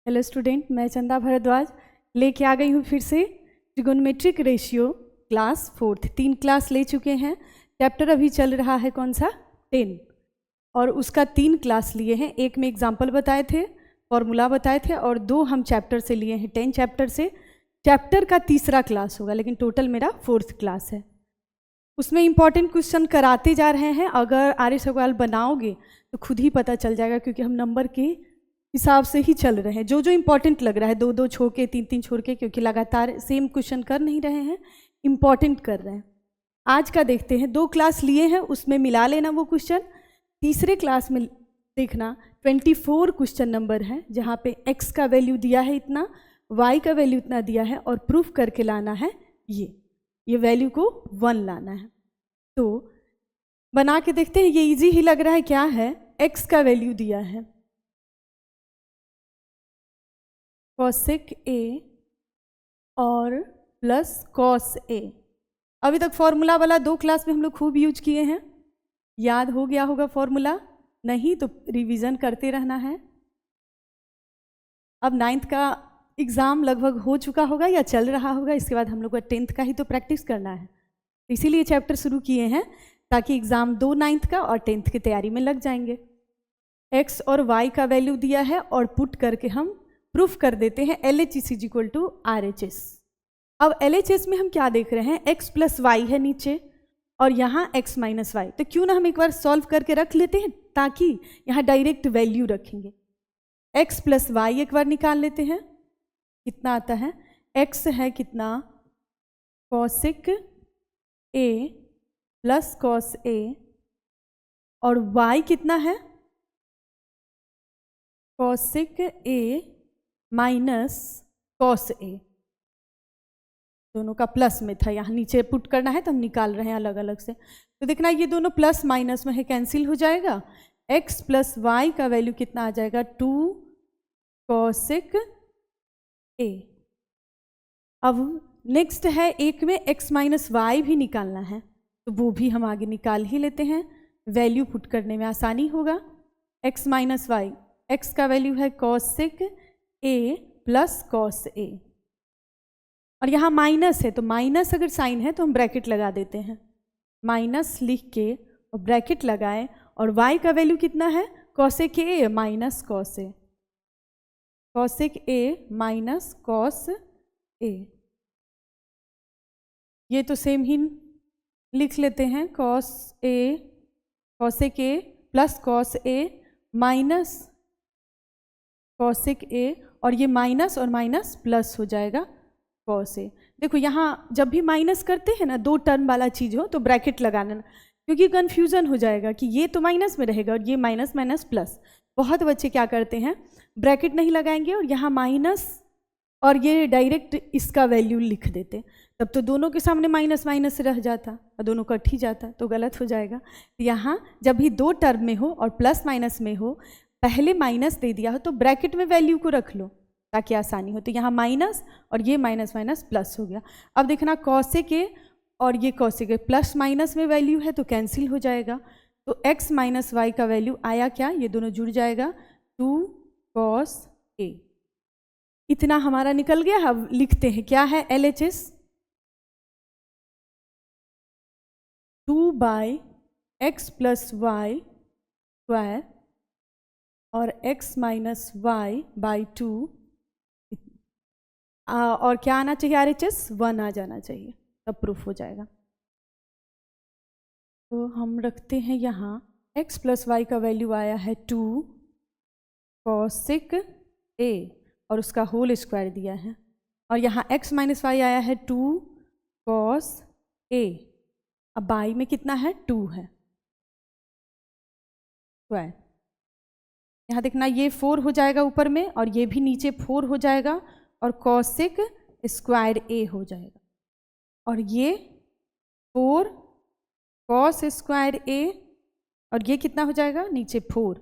Hello student, मैं चंदा भारद्वाज लेके आ गई हूँ फिर से trigonometric ratio class 4th। 3 class ले चुके हैं। चैप्टर अभी चल रहा है कौन सा 10, और उसका 3 क्लास लिए हैं। एक में एग्जाम्पल बताए थे, फॉर्मूला बताए थे, और 2 हम चैप्टर से लिए हैं। 10 चैप्टर से चैप्टर का तीसरा क्लास होगा, लेकिन टोटल मेरा 4th क्लास है। उसमें इंपॉर्टेंट क्वेश्चन कराते जा रहे हैं। अगर आर्य सवाल बनाओगे तो खुद ही पता चल जाएगा, क्योंकि हम नंबर के हिसाब से ही चल रहे हैं। जो जो इम्पोर्टेंट लग रहा है 2-2 छोड़ के 3-3 छोड़ के, क्योंकि लगातार सेम क्वेश्चन कर नहीं रहे हैं, इम्पॉर्टेंट कर रहे हैं। आज का देखते हैं। 2 क्लास लिए हैं, उसमें मिला लेना वो क्वेश्चन। तीसरे क्लास में देखना 24 क्वेश्चन नंबर है, जहाँ पे x का वैल्यू दिया है इतना, y का वैल्यू इतना दिया है, और प्रूफ करके लाना है ये वैल्यू को 1 लाना है। तो बना के देखते हैं। ये इजी ही लग रहा है। क्या है? x का वैल्यू दिया है cosec a और प्लस cos a। अभी तक फॉर्मूला वाला 2 क्लास में हम लोग खूब यूज किए हैं। याद हो गया होगा फॉर्मूला, नहीं तो रिवीजन करते रहना है। अब 9th का एग्ज़ाम लगभग हो चुका होगा या चल रहा होगा, इसके बाद हम लोग को 10th का ही तो प्रैक्टिस करना है। तो इसीलिए चैप्टर शुरू किए हैं, ताकि एग्ज़ाम 2 9th का और 10th की तैयारी में लग जाएंगे। x और y का वैल्यू दिया है, और पुट करके हम प्रूफ कर देते हैं LHS = RHS। अब LHS में हम क्या देख रहे हैं? x + y है नीचे, और यहाँ x - y। तो क्यों ना हम एक बार सॉल्व करके रख लेते हैं, ताकि यहाँ डायरेक्ट वैल्यू रखेंगे। x + y एक बार निकाल लेते हैं। कितना आता है? x है कितना? cosec a + cos a, और y कितना है? cosec a - cos a। दोनों का प्लस में था, यहाँ नीचे पुट करना है तो हम निकाल रहे हैं अलग अलग से। तो देखना ये दोनों प्लस माइनस में है, कैंसिल हो जाएगा। x + y का वैल्यू कितना आ जाएगा? 2 cosec a। अब नेक्स्ट है, एक में x - y भी निकालना है, तो वो भी हम आगे निकाल ही लेते हैं। वैल्यू पुट करने में आसानी होगा। x - y, x का वैल्यू है cosec a + cos a, और यहाँ माइनस है, तो माइनस अगर साइन है तो हम ब्रैकेट लगा देते हैं। माइनस लिख के और ब्रैकेट लगाएं, और y का वैल्यू कितना है? cosec a - cos a। cosec a - cos a, ये तो सेम ही लिख लेते हैं। cosec a + cos a minus cosec a, और ये माइनस और माइनस प्लस हो जाएगा cos a। देखो यहाँ जब भी माइनस करते हैं ना, 2 टर्म वाला चीज़ हो तो ब्रैकेट लगा लेना, क्योंकि कन्फ्यूज़न हो जाएगा कि ये तो माइनस में रहेगा और ये माइनस माइनस प्लस। बहुत बच्चे क्या करते हैं, ब्रैकेट नहीं लगाएंगे और यहाँ माइनस, और ये डायरेक्ट इसका वैल्यू लिख देते। तब तो दोनों के सामने माइनस माइनस रह जाता और दोनों कट ही जाता, तो गलत हो जाएगा। यहाँ जब भी 2 टर्म में हो और प्लस माइनस में हो, पहले माइनस दे दिया हो तो ब्रैकेट में वैल्यू को रख लो ताकि आसानी हो। तो यहाँ माइनस और ये माइनस माइनस प्लस हो गया। अब देखना cosec a और ये cosec a प्लस माइनस में वैल्यू है तो कैंसिल हो जाएगा। तो x - y का वैल्यू आया क्या? ये दोनों जुड़ जाएगा, 2 cos a। इतना हमारा निकल गया। अब लिखते हैं क्या है LHS? 2/x + y² और x - y/2, और क्या आना चाहिए? RHS 1 आ जाना चाहिए, तब प्रूफ हो जाएगा। तो हम रखते हैं यहाँ x + y का वैल्यू आया है 2 cosec a, और उसका होल स्क्वायर दिया है, और यहाँ x - y आया है 2 cos a। अब y में कितना है? 2 है स्क्वायर। यहाँ देखना ये 4 हो जाएगा ऊपर में, और ये भी नीचे 4 हो जाएगा, और cosec स्क्वायर a हो जाएगा, और ये 4 cos स्क्वायर a, और ये कितना हो जाएगा? नीचे 4।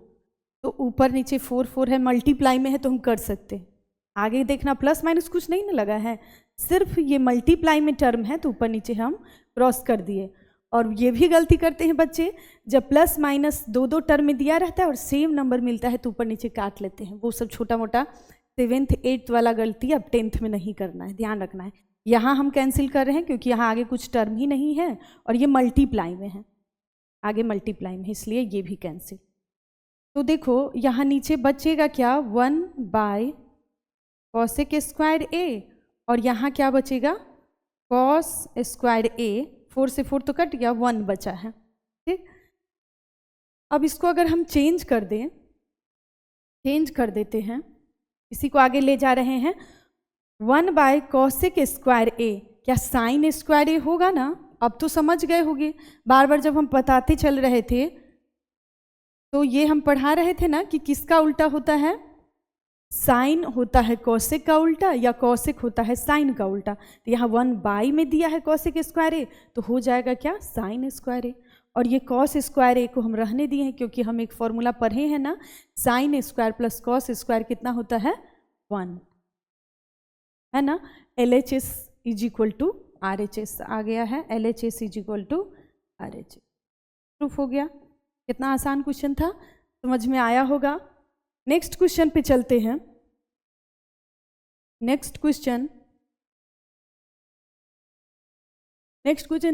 तो ऊपर नीचे 4 4 है, मल्टीप्लाई में है तो हम कर सकते हैं। आगे देखना प्लस माइनस कुछ नहीं ना लगा है, सिर्फ ये मल्टीप्लाई में टर्म है तो ऊपर नीचे हम क्रॉस कर दिए। और ये भी गलती करते हैं बच्चे, जब प्लस माइनस 2-2 टर्म में दिया रहता है और सेम नंबर मिलता है तो ऊपर नीचे काट लेते हैं। वो सब छोटा मोटा 7th 8th वाला गलती अब 10th में नहीं करना है, ध्यान रखना है। यहाँ हम कैंसिल कर रहे हैं क्योंकि यहाँ आगे कुछ टर्म ही नहीं है और ये मल्टीप्लाई में है, आगे मल्टीप्लाई में, इसलिए ये भी कैंसिल। तो देखो यहाँ नीचे बचेगा क्या, 1/cos स्क्वायर ए, और यहाँ क्या बचेगा, cos स्क्वायर ए, 4 से 4 तो कट गया, 1 बचा है। ठीक, अब इसको अगर हम चेंज कर दें, चेंज कर देते हैं, इसी को आगे ले जा रहे हैं, 1/cos स्क्वायर ए, क्या साइन स्क्वायर ए होगा ना? अब तो समझ गए होंगे, बार बार जब हम बताते चल रहे थे तो ये हम पढ़ा रहे थे ना कि किसका उल्टा होता है, साइन होता है कॉसेक का उल्टा, या कॉसेक होता है साइन का उल्टा। तो यहाँ 1/, में दिया है कॉसेक स्क्वायर ए, तो हो जाएगा क्या, साइन स्क्वायर ए। और ये कॉस स्क्वायर ए को हम रहने दिए हैं क्योंकि हम एक फॉर्मूला पढ़े हैं ना, sine square plus cos square कितना होता है, 1, है ना। LHS is equal to RHS आ गया है, LHS is equal to RHS। Proof हो गया। कितना आसान क्वेश्चन था, समझ में आया होगा। नेक्स्ट क्वेश्चन पे चलते हैं। नेक्स्ट क्वेश्चन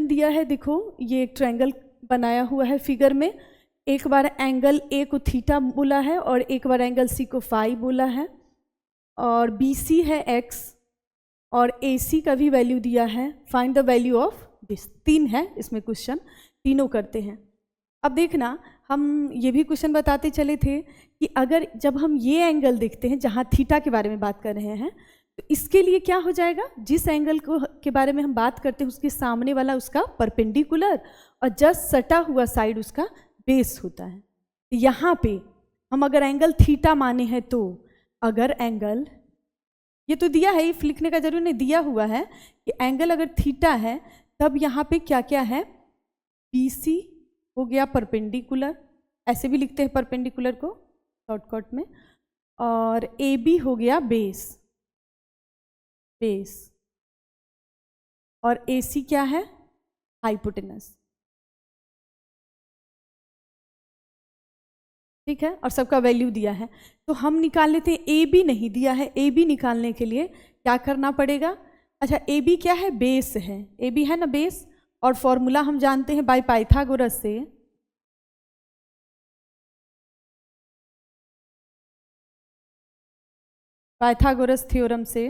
दिया है, देखो ये एक ट्रायंगल बनाया हुआ है फिगर में, एक बार एंगल ए को थीटा बोला है और एक बार एंगल सी को फाई बोला है, और BC है x और AC का भी वैल्यू दिया है, find the value of this. 3 है इसमें क्वेश्चन, तीनों करते हैं। अब देखना, हम ये भी क्वेश्चन बताते चले थे कि अगर जब हम ये एंगल देखते हैं जहाँ थीटा के बारे में बात कर रहे हैं, तो इसके लिए क्या हो जाएगा, जिस एंगल को के बारे में हम बात करते हैं उसके सामने वाला उसका परपेंडिकुलर और जस्ट सटा हुआ साइड उसका बेस होता है। यहाँ पे हम अगर एंगल थीटा माने हैं, तो अगर एंगल, ये तो दिया है, ये लिखने का जरूर नहीं, दिया हुआ है कि एंगल अगर थीटा है तब यहाँ पे क्या क्या है, BC हो गया परपेंडिकुलर, ऐसे भी लिखते हैं परपेंडिकुलर को शॉर्टकट में, और AB हो गया बेस, और AC क्या है, हाइपोटेनस। ठीक है, और सबका वैल्यू दिया है। तो हम निकाल लेते हैं, AB नहीं दिया है, AB निकालने के लिए क्या करना पड़ेगा, अच्छा AB क्या है, बेस है, AB है ना बेस, और फॉर्मूला हम जानते हैं बाय पाइथागोरस से, पाइथागोरस थ्योरम से,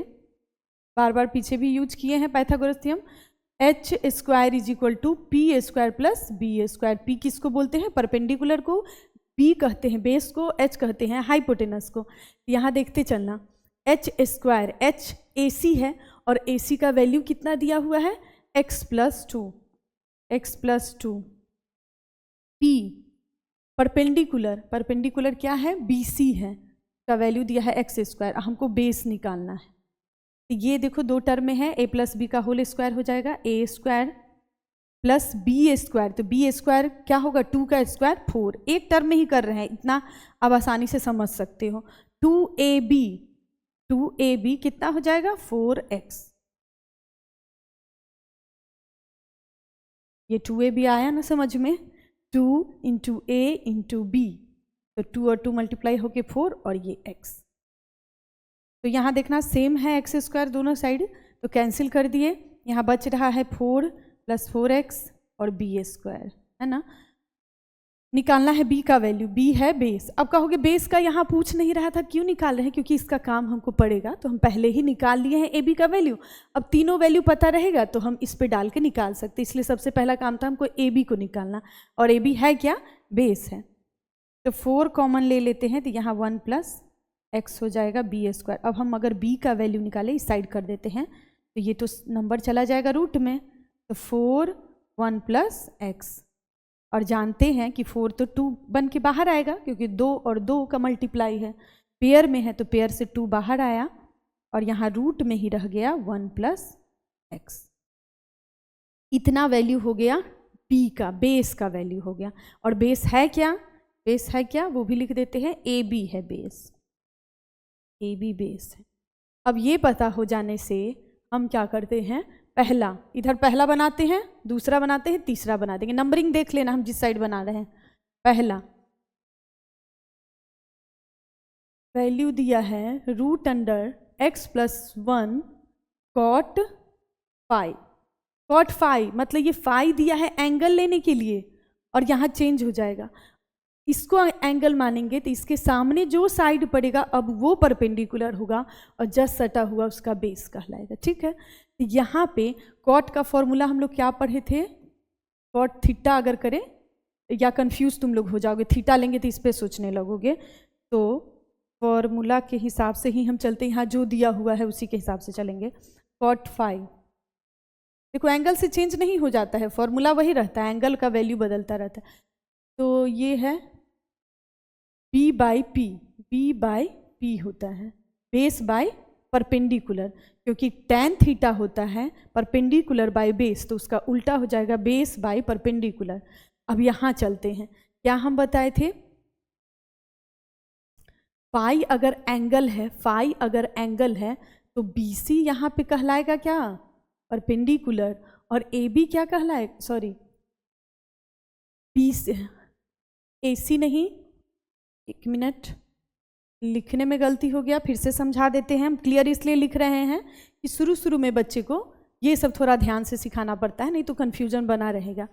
बार बार पीछे भी यूज किए हैं Pythagoras theorem, H square is equal to P square plus B square. P किसको बोलते हैं, परपेंडिकुलर को, B कहते हैं बेस को, H कहते हैं हाइपोटेनस को। यहाँ देखते चलना, H स्क्वायर, H AC है और AC का वैल्यू कितना दिया हुआ है, x प्लस 2, P परपेंडिकुलर क्या है, BC है, का वैल्यू दिया है x स्क्वायर, हमको बेस निकालना है। तो ये देखो 2 टर्म में है, a प्लस बी का होल स्क्वायर हो जाएगा, a square plus b square, तो b स्क्वायर क्या होगा, 2 का स्क्वायर 4, एक टर्म में ही कर रहे हैं, इतना अब आसानी से समझ सकते हो। 2ab कितना हो जाएगा, 4x, ये 2ab आया ना समझ में, 2 इंटू a इंटू b, तो 2 और 2 मल्टीप्लाई होके 4 और ये x। तो यहाँ देखना सेम है x स्क्वायर दोनों साइड, तो कैंसिल कर दिए, यहाँ बच रहा है 4 प्लस 4x और b स्क्वायर, है ना। निकालना है b का वैल्यू, b है बेस। अब कहोगे बेस का यहाँ पूछ नहीं रहा था, क्यों निकाल रहे हैं, क्योंकि इसका काम हमको पड़ेगा, तो हम पहले ही निकाल लिए हैं ab का वैल्यू। अब तीनों वैल्यू पता रहेगा तो हम इस पे डाल के निकाल सकते, इसलिए सबसे पहला काम था हमको ab को निकालना, और ab है क्या, बेस है। तो 4 कॉमन ले लेते हैं, तो यहाँ 1 प्लस x हो जाएगा b स्क्वायर। अब हम अगर b का वैल्यू निकालें, इस साइड कर देते हैं, तो ये तो नंबर चला जाएगा रूट में, तो 4 1 प्लस x, और जानते हैं कि 4 तो 2 बन के बाहर आएगा, क्योंकि 2 और 2 का मल्टीप्लाई है, पेयर में है तो पेयर से 2 बाहर आया, और यहाँ रूट में ही रह गया 1 प्लस x। इतना वैल्यू हो गया b का, बेस का वैल्यू हो गया। और बेस है क्या, वो भी लिख देते हैं, ab है बेस, AB बेस है। अब ये पता हो जाने से हम क्या करते हैं, पहला इधर पहला बनाते हैं, दूसरा बनाते हैं, तीसरा बना देंगे। नंबरिंग देख लेना हम जिस साइड बना रहे हैं, वैल्यू दिया है root under x+1 cot phi. cot phi मतलब ये फाई दिया है एंगल लेने के लिए, और यहाँ चेंज हो जाएगा, इसको एंगल मानेंगे तो इसके सामने जो साइड पड़ेगा अब वो परपेंडिकुलर होगा और जस्ट सटा हुआ उसका बेस कहलाएगा। ठीक है, तो यहाँ पे कॉट का फॉर्मूला हम लोग क्या पढ़े थे, कॉट थीटा अगर करें, या कंफ्यूज तुम लोग हो जाओगे, थीटा लेंगे तो इस पर सोचने लगोगे, तो फॉर्मूला के हिसाब से ही हम चलते हैं, यहाँ जो दिया हुआ है उसी के हिसाब से चलेंगे। कॉट फाई, देखो एंगल से चेंज नहीं हो जाता है, फॉर्मूला वही रहता है, एंगल का वैल्यू बदलता रहता है। तो ये है b/p होता है बेस बाय परपेंडिकुलर, क्योंकि tan थीटा होता है परपेंडिकुलर बाय बेस, तो उसका उल्टा हो जाएगा बेस बाय परपेंडिकुलर। अब यहाँ चलते हैं, क्या हम बताए थे, फाई अगर एंगल है तो BC यहाँ पे कहलाएगा क्या, परपेंडिकुलर, और AB क्या कहलाएगा, सॉरी AC नहीं, एक मिनट लिखने में गलती हो गया, फिर से समझा देते हैं। हम क्लियर इसलिए लिख रहे हैं कि शुरू में बच्चे को ये सब थोड़ा ध्यान से सिखाना पड़ता है, नहीं तो कन्फ्यूजन बना रहेगा।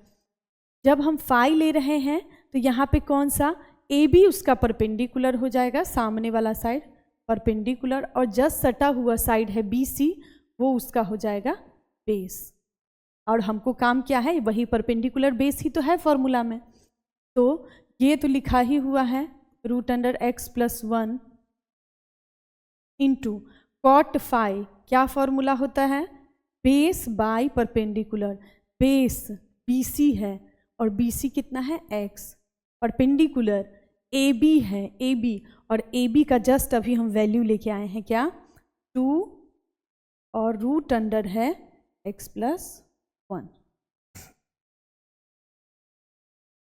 जब हम फाई ले रहे हैं तो यहाँ पे कौन सा, AB उसका परपेंडिकुलर हो जाएगा, सामने वाला साइड परपेंडिकुलर, और जस्ट सटा हुआ साइड है BC, वो उसका हो जाएगा बेस। और हमको काम क्या है, वही परपेंडिकुलर बेस ही तो है फॉर्मूला में, तो ये तो लिखा ही हुआ है root under x+1 into cot phi, क्या फॉर्मूला होता है, base by perpendicular, base BC है और BC कितना है x, परपेंडिकुलर AB है AB, और AB का जस्ट अभी हम वैल्यू लेके आए हैं क्या, 2 और रूट अंडर है x+1।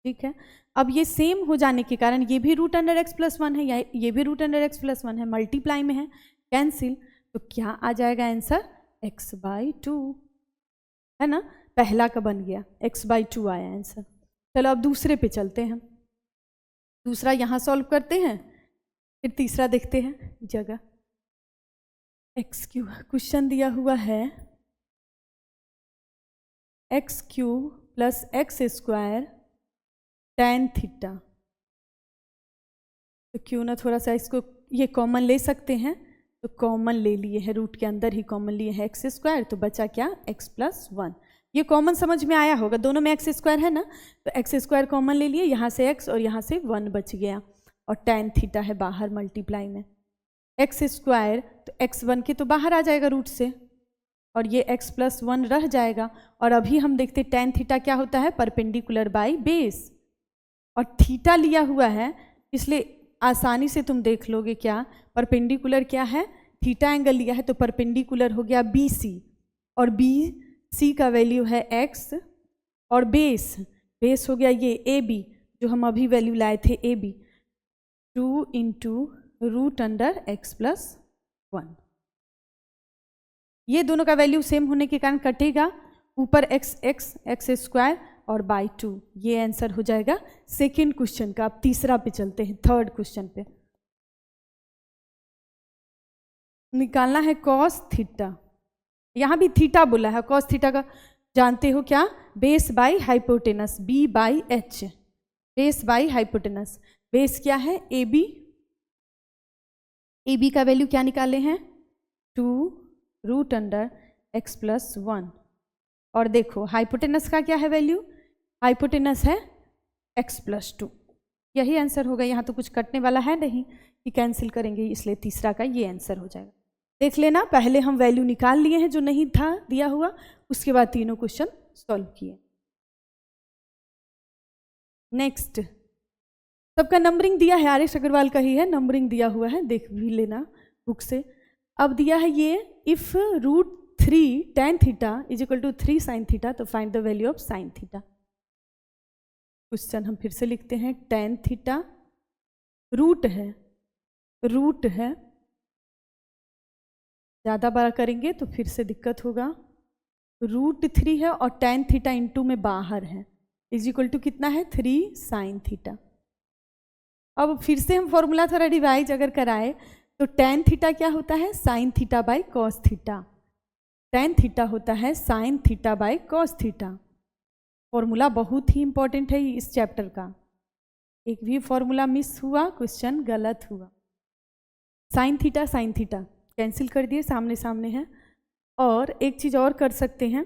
ठीक है, अब ये सेम हो जाने के कारण ये भी रूट अंडर x+1 है, या ये भी रूट अंडर x+1 है, मल्टीप्लाई में है, कैंसिल, तो क्या आ जाएगा आंसर, x/2, है ना, पहला का बन गया, x/2 आया आंसर। चलो अब दूसरे पे चलते हैं, दूसरा यहाँ सॉल्व करते हैं, फिर तीसरा देखते हैं जगह। x³ क्वेश्चन दिया हुआ है x³ + x² tan थीटा, तो क्यों ना थोड़ा सा इसको ये कॉमन ले सकते हैं, तो कॉमन ले लिए हैं, रूट के अंदर ही कॉमन लिए हैं x², तो बचा क्या x+1, ये कॉमन समझ में आया होगा, दोनों में x² है ना, तो x² कॉमन ले लिए, यहाँ से x और यहाँ से 1 बच गया, और tan थीटा है बाहर मल्टीप्लाई में, x² तो x1 के तो बाहर आ जाएगा रूट से, और ये x+1 रह जाएगा, और अभी हम देखते tan थीटा क्या होता है, परपेंडिकुलर बाय बेस, और थीटा लिया हुआ है इसलिए आसानी से तुम देख लोगे, क्या परपेंडिकुलर क्या है, थीटा एंगल लिया है तो परपेंडिकुलर हो गया BC, और BC का वैल्यू है x, और बेस हो गया ये AB, जो हम अभी वैल्यू लाए थे AB, 2 × रूट अंडर x+1। ये दोनों का वैल्यू सेम होने के कारण कटेगा, ऊपर x² और बाय 2, ये आंसर हो जाएगा सेकेंड क्वेश्चन का। अब तीसरा पे चलते हैं, थर्ड क्वेश्चन पे निकालना है कॉस थीटा, यहाँ भी थीटा बोला है, कॉस थीटा का जानते हो क्या, base by hypotenuse, B/H, base by hypotenuse, base क्या है AB, AB का वैल्यू क्या निकाले हैं 2 रूट अंडर x+1, और देखो हाइपोटेनस का क्या है वैल्यू, हाइपोटेनस है x+2, यही आंसर होगा, यहाँ तो कुछ कटने वाला है नहीं कि कैंसिल करेंगे, इसलिए तीसरा का ये आंसर हो जाएगा। देख लेना, पहले हम वैल्यू निकाल लिए हैं जो नहीं था दिया हुआ, उसके बाद तीनों क्वेश्चन सॉल्व किए। नेक्स्ट, सबका नंबरिंग दिया है, आर.एस. अग्रवाल का ही है, नंबरिंग दिया हुआ है, देख भी लेना बुक से। अब दिया है ये, if √3 tan theta = 3 sin theta, तो find the value of sin theta. Question हम फिर से लिखते हैं, tan थीटा रूट है, ज़्यादा बड़ा करेंगे तो फिर से दिक्कत होगा, √3 है और tan थीटा इंटू में बाहर है, = कितना है 3 sin थीटा। अब फिर से हम फॉर्मूला थोड़ा रिवाइज अगर कराए तो tan थीटा क्या होता है, sine theta by cos theta. tan theta होता है sine theta by cos theta. Formula बहुत ही इंपॉर्टेंट है इस चैप्टर का, एक भी फॉर्मूला मिस हुआ क्वेश्चन गलत हुआ। साइन थीटा कैंसिल कर दिए, सामने सामने है। और एक चीज़ और कर सकते हैं,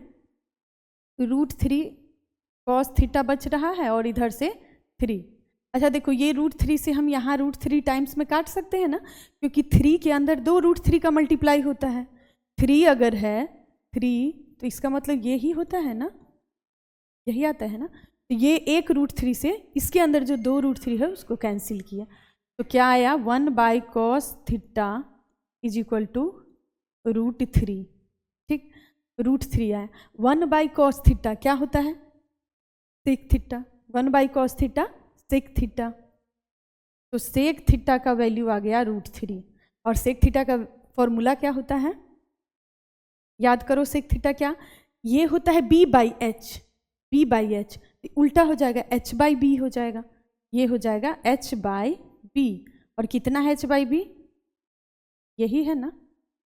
√3 कॉस थीटा बच रहा है और इधर से 3। अच्छा देखो, ये √3 से हम यहाँ √3 टाइम्स में काट सकते हैं ना, क्योंकि 3 के अंदर 2 √3 का मल्टीप्लाई होता है। 3 अगर है 3 तो इसका मतलब ये ही होता है ना, यही आता है ना। तो ये एक √3 से इसके अंदर जो 2 √3 है उसको कैंसिल किया, तो क्या आया 1/cos theta is equal to √3। ठीक, √3 आया। 1/cos थीटा क्या होता है, sec theta. 1/cos theta sec theta, तो सेक थीटा का वैल्यू आ गया √3। और सेक थीटा का फॉर्मूला क्या होता है, याद करो, सेक थीटा क्या, ये होता है b/h। b/h उल्टा हो जाएगा, h/b हो जाएगा, ये हो जाएगा h/b। और कितना है h/b, यही है ना।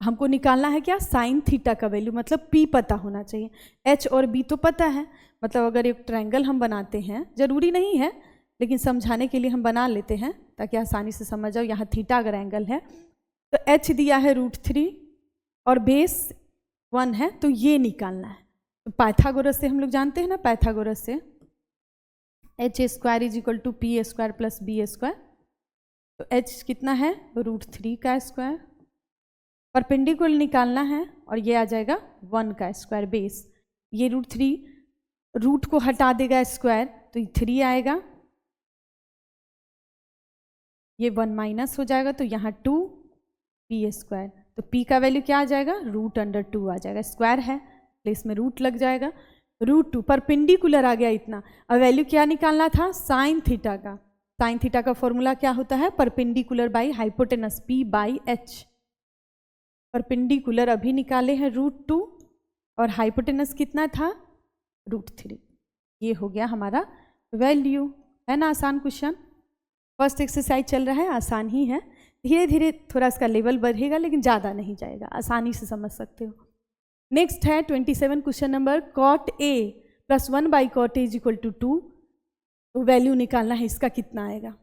हमको निकालना है क्या, साइन थीटा का वैल्यू, मतलब p पता होना चाहिए। h और b तो पता है, मतलब अगर एक ट्रायंगल हम बनाते हैं, जरूरी नहीं है लेकिन समझाने के लिए हम बना लेते हैं ताकि आसानी से समझ जाओ। यहाँ थीटा अगर एंगल है तो h दिया है √3 और बेस 1 है, तो ये निकालना है। तो पाइथागोरस से हम लोग जानते हैं ना, पाइथागोरस से h² = p² + b²। तो h कितना है, √3 का स्क्वायर। परपेंडिकुलर निकालना है और ये आ जाएगा 1 का स्क्वायर बेस। ये √3 रूट को हटा देगा स्क्वायर, तो ये 3 आएगा, ये 1 माइनस हो जाएगा, तो यहाँ 2p²। तो p का वैल्यू क्या आ जाएगा, √2 आ जाएगा। स्क्वायर है तो इसमें रूट लग जाएगा, √2। परपेंडिकुलर आ गया इतना। अब वैल्यू क्या निकालना था, साइन थीटा का। साइन थीटा का फॉर्मूला क्या होता है, perpendicular by hypotenuse, p/h। Perpendicular अभी निकाले हैं √2 और हाइपोटेनस कितना था, √3। ये हो गया हमारा वैल्यू, है ना। आसान क्वेश्चन, फर्स्ट एक्सरसाइज चल रहा है, आसान ही है। धीरे धीरे थोड़ा इसका लेवल बढ़ेगा लेकिन ज़्यादा नहीं जाएगा, आसानी से समझ सकते हो। नेक्स्ट है 27 question number, cot A + 1/cot A = 2। तो वैल्यू निकालना है, इसका कितना आएगा।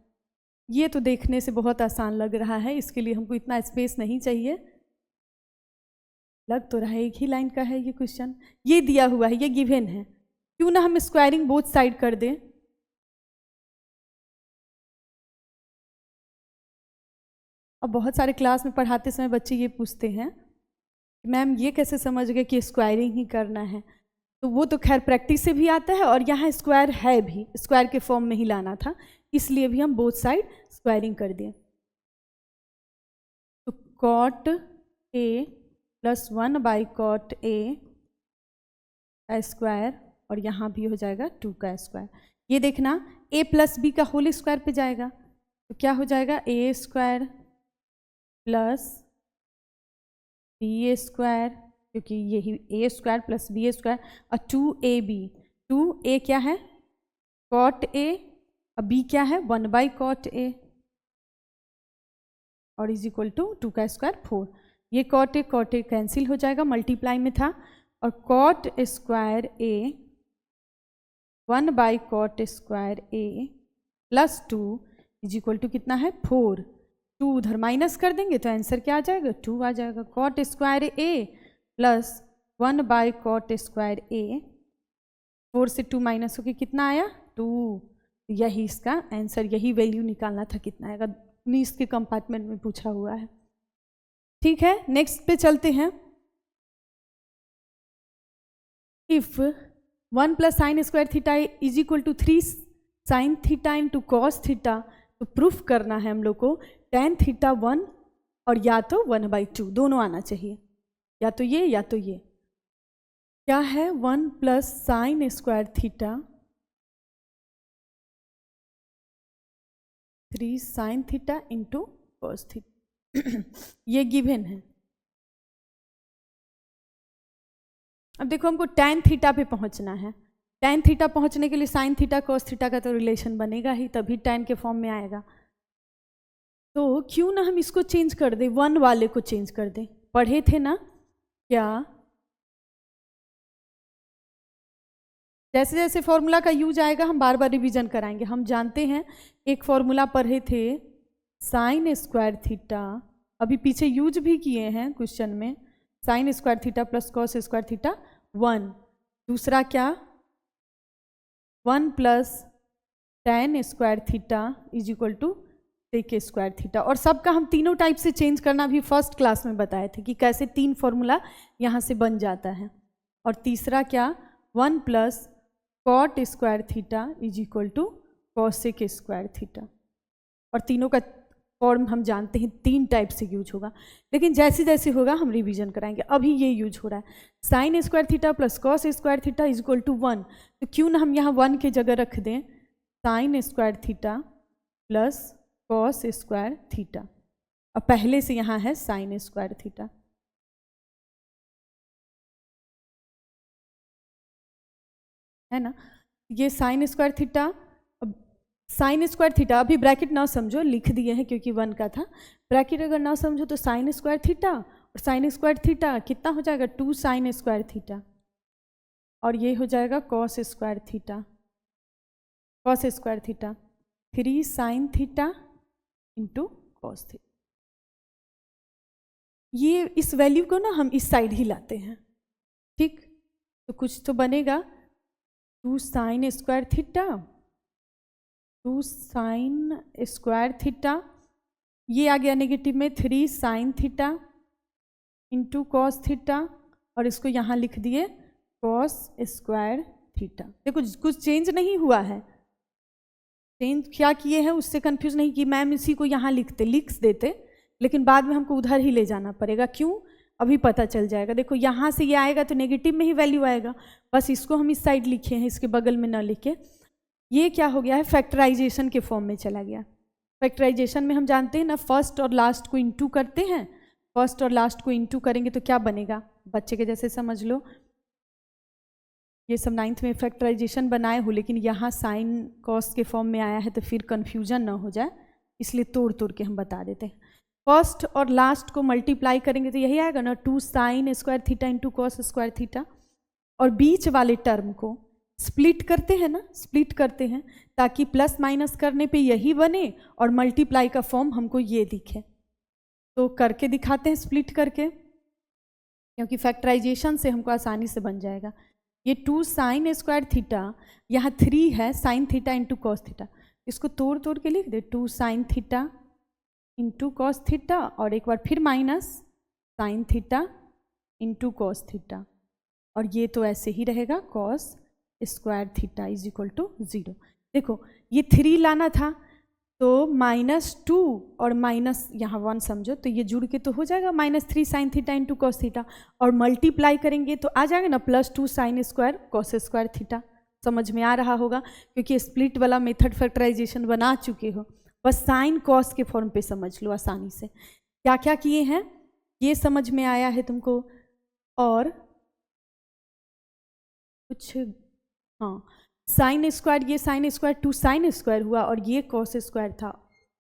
ये तो देखने से बहुत आसान लग रहा है, इसके लिए हमको इतना स्पेस नहीं चाहिए। लग तो रहा है एक ही लाइन का है ये क्वेश्चन, ये दिया हुआ है, ये गिवन है। क्यों ना हम स्क्वायरिंग बोथ साइड कर दें। अब बहुत सारे क्लास में पढ़ाते समय बच्चे ये पूछते हैं, मैम ये कैसे समझ गए कि स्क्वायरिंग ही करना है। तो वो तो खैर प्रैक्टिस से भी आता है, और यहाँ स्क्वायर है भी, स्क्वायर के फॉर्म में ही लाना था, इसलिए भी हम बोथ साइड स्क्वायरिंग कर दिए। तो cot A + 1/cot A का स्क्वायर, और यहाँ भी हो जाएगा 2 का स्क्वायर। ये देखना a + b का होल स्क्वायर पे जाएगा, तो क्या हो जाएगा, a² + b², क्योंकि यही a² + b² और 2ab। 2a क्या है, cot A, और b क्या है, 1/cot A, और इज इक्वल टू 2 का स्क्वायर 4। ये cot A कैंसिल हो जाएगा, मल्टीप्लाई में था, और cot square A 1/cot square A + 2 is equal to कितना है, 4। 2 उधर माइनस कर देंगे तो आंसर क्या आ जाएगा, 2 आ जाएगा। cot square A + 1/cot square A, 4 से 2 माइनस होकर कितना आया, 2। यही इसका आंसर, यही वैल्यू निकालना था, कितना आएगा। 19 के कंपार्टमेंट में पूछा हुआ है। ठीक है, नेक्स्ट पे चलते हैं। If 1 + sin² theta is equal to 3 sin theta × cos theta, तो प्रूफ करना है हम लोग को tan थीटा 1 और या तो 1/2 दोनों आना चाहिए, या तो ये या तो ये। क्या है, 1 + sin² theta 3 sin theta × cos theta ये गिवन है। अब देखो हमको tan थीटा पे पहुंचना है। tan थीटा पहुंचने के लिए sin थीटा cos थीटा का तो रिलेशन बनेगा ही, तभी tan के फॉर्म में आएगा। तो क्यों ना हम इसको चेंज कर दें, 1 वाले को चेंज कर दें। पढ़े थे ना क्या, जैसे जैसे फॉर्मूला का यूज आएगा हम बार बार रिवीजन कराएंगे। हम जानते हैं एक फॉर्मूला पढ़े थे साइन स्क्वायर थीटा, अभी पीछे यूज भी किए हैं क्वेश्चन में, sine square theta plus cos square theta 1। दूसरा क्या 1 plus tan square theta is equal to sec square theta. और सबका हम तीनों टाइप से चेंज करना भी फर्स्ट क्लास में बताए थे कि कैसे 3 फॉर्मूला यहाँ से बन जाता है। और तीसरा क्या 1 plus cot square theta is equal to cosec square theta. और तीनों का फॉर्म हम जानते हैं 3 टाइप से यूज होगा, लेकिन जैसे जैसे होगा हम रिवीजन कराएंगे। अभी ये यूज हो रहा है sine square theta plus cos square theta is equal to 1, तो क्यों ना हम यहाँ 1 की जगह रख दें sign square theta plus cos square theta. और पहले से यहाँ है साइन स्क्वायर थीटा, है ना। ये sign square theta, sign square theta अभी ब्रैकेट ना समझो, लिख दिए हैं क्योंकि 1 का था। ब्रैकेट अगर ना समझो तो साइन स्क्वायर थीटा और साइन स्क्वायर थीटा कितना हो जाएगा 2 साइन स्क्वायर थीटा, और ये हो जाएगा cos square theta, cos square theta 3 sign theta into cos theta. ये इस वैल्यू को ना हम इस साइड ही लाते हैं, ठीक। तो कुछ तो बनेगा 2 sign square theta, 2 sign square theta, ये आ गया नेगेटिव में 3 sign theta into cos theta, और इसको यहाँ लिख दिए कॉस स्क्वायर थीटा। देखो कुछ चेंज नहीं हुआ है, चेंज क्या किए हैं उससे कंफ्यूज नहीं कि मैम इसी को यहाँ लिख देते, लेकिन बाद में हमको उधर ही ले जाना पड़ेगा। क्यों, अभी पता चल जाएगा। देखो यहाँ से ये आएगा तो नेगेटिव में ही वैल्यू आएगा, बस इसको हम इस साइड लिखे हैं, इसके बगल में ना लिखे। ये क्या हो गया है फैक्टराइजेशन के फॉर्म में चला गया। फैक्टराइजेशन में हम जानते हैं ना फर्स्ट और लास्ट को इंटू करते हैं, फर्स्ट और लास्ट को इंटू करेंगे तो क्या बनेगा, बच्चे के जैसे समझ लो। ये सब 9th में फैक्टराइजेशन बनाए हो, लेकिन यहाँ साइन कॉस के फॉर्म में आया है तो फिर कन्फ्यूजन ना हो जाए, इसलिए तोड़ तोड़ के हम बता देते हैं। फर्स्ट और लास्ट को मल्टीप्लाई करेंगे तो यही आएगा ना 2 sign square theta into cos square theta, और बीच वाले टर्म को स्प्लिट करते हैं ना, स्प्लिट करते हैं ताकि प्लस माइनस करने पे यही बने और मल्टीप्लाई का फॉर्म हमको ये दिखे। तो करके दिखाते हैं स्प्लिट करके, क्योंकि फैक्टराइजेशन से हमको आसानी से बन जाएगा। ये 2 साइन स्क्वायर थीटा, यहाँ 3 है sine theta into cos theta, इसको तोड़ तोड़ के लिख दे 2 sine theta into cos theta, और एक बार फिर minus sine theta into cos theta, और ये तो ऐसे ही रहेगा cos square theta is equal to 0। देखो ये 3 लाना था तो -2 और माइनस यहाँ 1 समझो, तो ये जुड़ के तो हो जाएगा -3 sign theta into cos theta, और मल्टीप्लाई करेंगे तो आ जाएगा ना +2 sine square cos square theta. समझ में आ रहा होगा क्योंकि स्प्लिट वाला मेथड फैक्टराइजेशन बना चुके हो, बस साइन कॉस के फॉर्म पे समझ लो आसानी से। क्या क्या किए हैं ये समझ में आया है तुमको। और कुछ, हाँ, साइन स्क्वायर, ये साइन स्क्वायर 2 साइन स्क्वायर हुआ, और ये कॉस स्क्वायर था,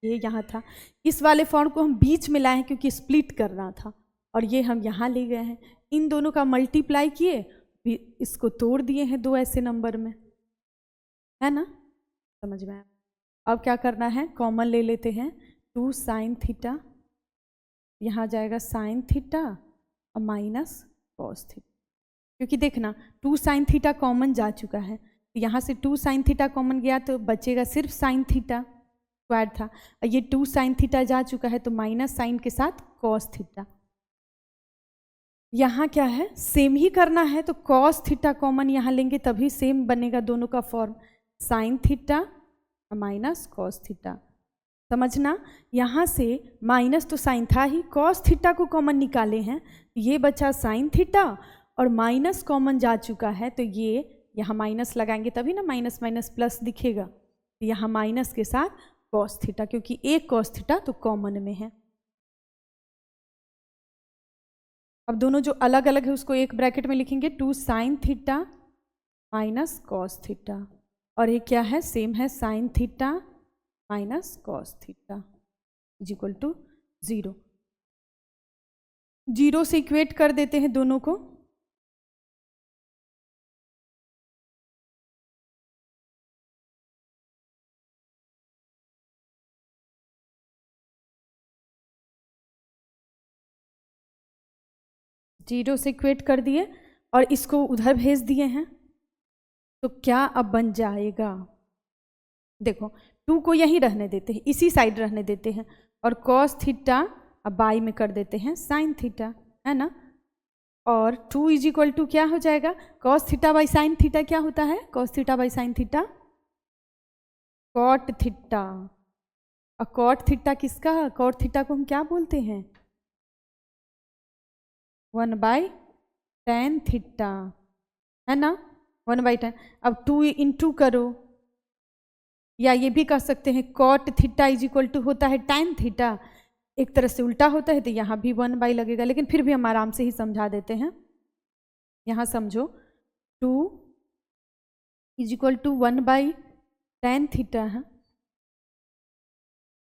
ये यहाँ था। इस वाले फॉर्म को हम बीच में लाए हैं क्योंकि स्प्लिट करना था, और ये हम यहाँ ले गए हैं। इन दोनों का मल्टीप्लाई किए, इसको तोड़ दिए हैं 2 ऐसे नंबर में, है ना, समझ में आया। अब क्या करना है, कॉमन ले लेते हैं 2 साइन थीटा, यहाँ जाएगा साइन थीटा और माइनस कॉस थीटा, क्योंकि देखना 2 साइन थीटा कॉमन जा चुका है, तो यहाँ से 2 साइन थीटा कॉमन गया तो बचेगा सिर्फ साइन थीटा, स्क्वायर था, और ये 2 साइन थीटा जा चुका है तो माइनस साइन के साथ कॉस थीटा। यहाँ क्या है, सेम ही करना है, तो कॉस थीटा कॉमन यहाँ लेंगे तभी सेम बनेगा दोनों का form, sign theta minus cos theta. समझना, यहाँ से माइनस तो साइन था ही, कॉस थीटा को कॉमन निकाले हैं, ये बचा साइन थीटा, और माइनस कॉमन जा चुका है तो ये यहाँ माइनस लगाएंगे तभी ना माइनस माइनस प्लस दिखेगा, तो यहाँ माइनस के साथ कॉस थीटा, क्योंकि एक कॉस थीटा तो कॉमन में है। अब दोनों जो अलग अलग है उसको एक ब्रैकेट में लिखेंगे 2 sine theta minus cos theta, और ये क्या है, सेम है sine theta minus cos theta. Is equal to 0। 0 से इक्वेट कर देते हैं दोनों को। जीरो से इक्वेट कर दिए और इसको उधर भेज दिए हैं, तो क्या अब बन जाएगा? देखो 2 को यहीं रहने देते हैं, इसी साइड रहने देते हैं, और कॉस थीटा अब बाई में कर देते हैं साइन थीटा, है ना। और 2 इज इक्वल टू क्या हो जाएगा? Cos theta by sine theta क्या होता है? Cos theta by sine theta cot theta. और कॉट थीटा किसका? कॉट थीटा को हम क्या बोलते हैं? 1/tan थीटा, है ना, 1/tan। अब 2 इंटू करो, या ये भी कह सकते हैं cot theta is equal to होता है tan थीटा। एक तरह से उल्टा होता है तो यहाँ भी 1/, लगेगा, लेकिन फिर भी हम आराम से ही समझा देते हैं। यहाँ समझो 2 is equal to 1/tan theta है,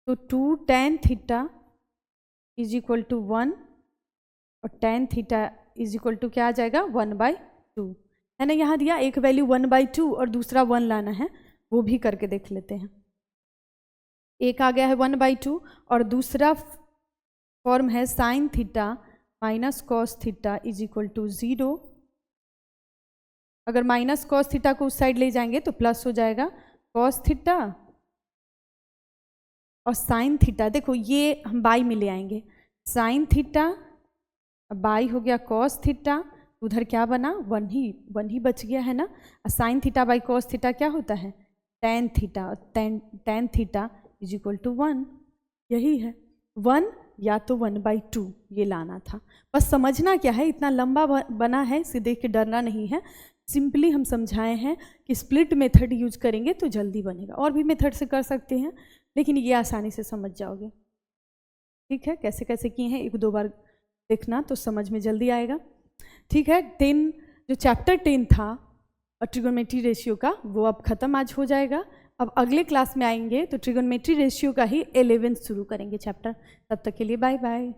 तो 2 tan theta is equal to 1, और tan theta is equal to क्या आ जाएगा? 1/2, है ना। यहाँ दिया एक वैल्यू 1/2 और दूसरा 1 लाना है, वो भी करके देख लेते हैं। एक आ गया है 1/2 और दूसरा फॉर्म है sine theta minus cos theta is equal to 0। अगर माइनस कॉस थीटा को उस साइड ले जाएंगे तो प्लस हो जाएगा कॉस थीटा और साइन थीटा। देखो ये हम बाई में ले आएंगे, साइन थीटा बाई हो गया कॉस थीटा, उधर क्या बना? 1 ही बच गया, है ना। Sine theta by cos theta क्या होता है? tan theta. tan theta is equal to 1, यही है 1 या तो 1/2 ये लाना था। बस समझना क्या है, इतना लंबा बना है, इसे देख के डरना नहीं है। सिंपली हम समझाए हैं कि स्प्लिट मेथड यूज करेंगे तो जल्दी बनेगा, और भी मेथड से कर सकते हैं, लेकिन ये आसानी से समझ जाओगे। ठीक है, कैसे कैसे किए हैं 1-2 बार देखना तो समझ में जल्दी आएगा। ठीक है, 10 जो चैप्टर 10 था ट्रिगोनोमेट्री रेशियो का, वो अब ख़त्म आज हो जाएगा। अब अगले क्लास में आएंगे तो ट्रिगोनोमेट्री रेशियो का ही 11 शुरू करेंगे चैप्टर। तब तक के लिए बाय बाय।